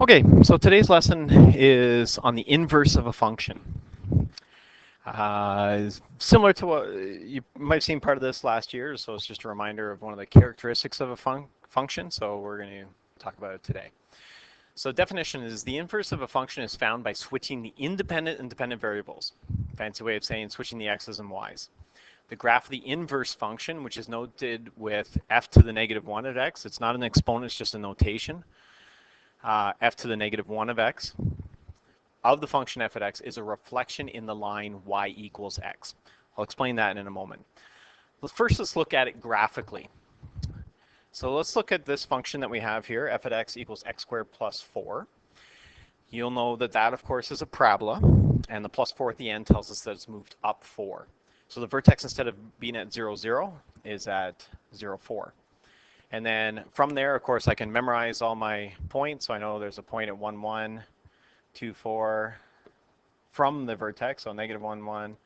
Okay, so today's lesson is on the inverse of a function. Similar to what you might have seen part of this last year, so it's just a reminder of one of the characteristics of a function, so we're going to talk about it today. So definition is the inverse of a function is found by switching the independent and dependent variables. Fancy way of saying switching the x's and y's. The graph of the inverse function, which is noted with f to the negative 1 at x, it's not an exponent, it's just a notation. F to the negative 1 of x of the function f at x is a reflection in the line y equals x. I'll explain that in a moment. But first, let's look at it graphically. So let's look at this function that we have here, f at x equals x squared plus 4. You'll know that that, of course, is a parabola, and the plus 4 at the end tells us that it's moved up 4. So the vertex, instead of being at 0, 0, is at 0, 4. And then from there, of course, I can memorize all my points. So I know there's a point at 1, 1, 2, 4 from the vertex. So negative 1, 1,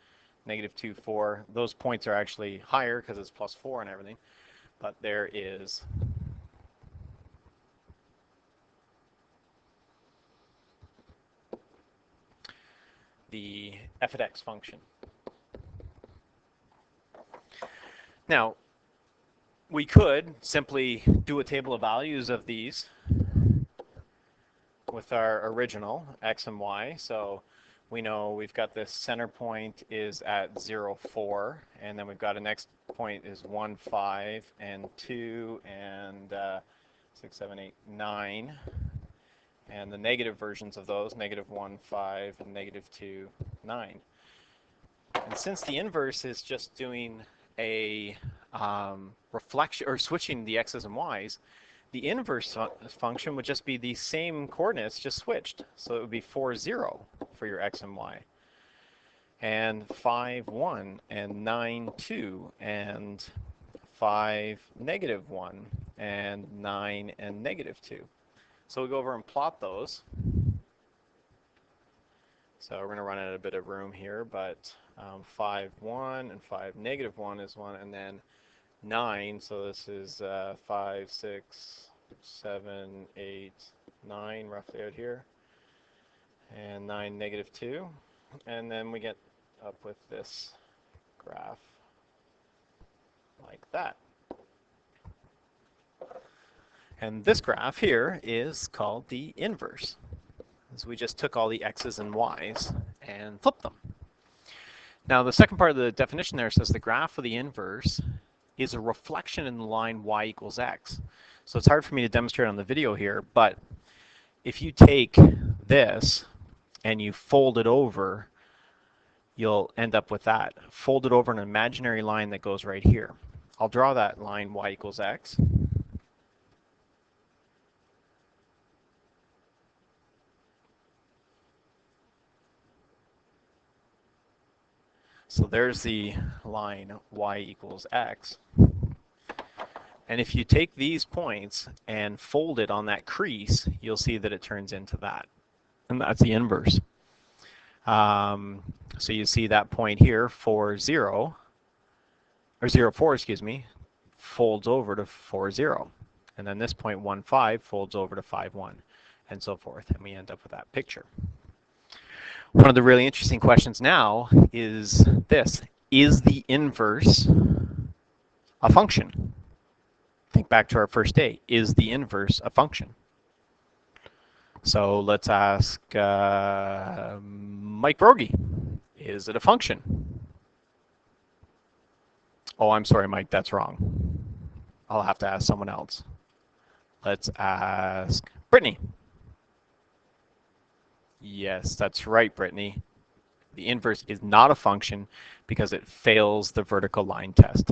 negative 2, 4. Those points are actually higher because it's plus 4 and everything. But there is the f at x function. Now, we could simply do a table of values of these with our original x and y. So we know we've got this center point is at 0, 4, and then we've got a next point is 1, 5, and 2, and 6, 7, 8, 9. And the negative versions of those, negative 1, 5, and negative 2, 9. And since the inverse is just doing a reflection, or switching the x's and y's, the inverse function would just be the same coordinates, just switched. So it would be 4, 0 for your x and y, and 5, 1, and 9, 2, and 5, negative 1, and 9, and negative 2. So we go over and plot those. So we're going to run out of a bit of room here, but 5, 1, and 5, negative 1 is 1, and then 9, so this is 5, 6, 7, 8, 9, roughly out here, and 9, negative 2, and then we get up with this graph like that. And this graph here is called the inverse. So we just took all the x's and y's and flipped them. Now the second part of the definition there says the graph of the inverse is a reflection in the line y equals x. So it's hard for me to demonstrate on the video here, but if you take this and you fold it over, you'll end up with that. Fold it over an imaginary line that goes right here. I'll draw that line y equals x. So there's the line y equals x. And if you take these points and fold it on that crease, you'll see that it turns into that. And that's the inverse. So you see that point here, 4, 0, or 0, 4, excuse me, folds over to 4, 0. And then this point, 1, 5, folds over to 5, 1, and so forth. And we end up with that picture. One of the really interesting questions now is this: is the inverse a function? Think back to our first day. Is the inverse a function? So let's ask Mike Brogy. Is it a function? Oh, I'm sorry, Mike, that's wrong. I'll have to ask someone else. Let's ask Brittany. Yes, that's right, Brittany. The inverse is not a function because it fails the vertical line test.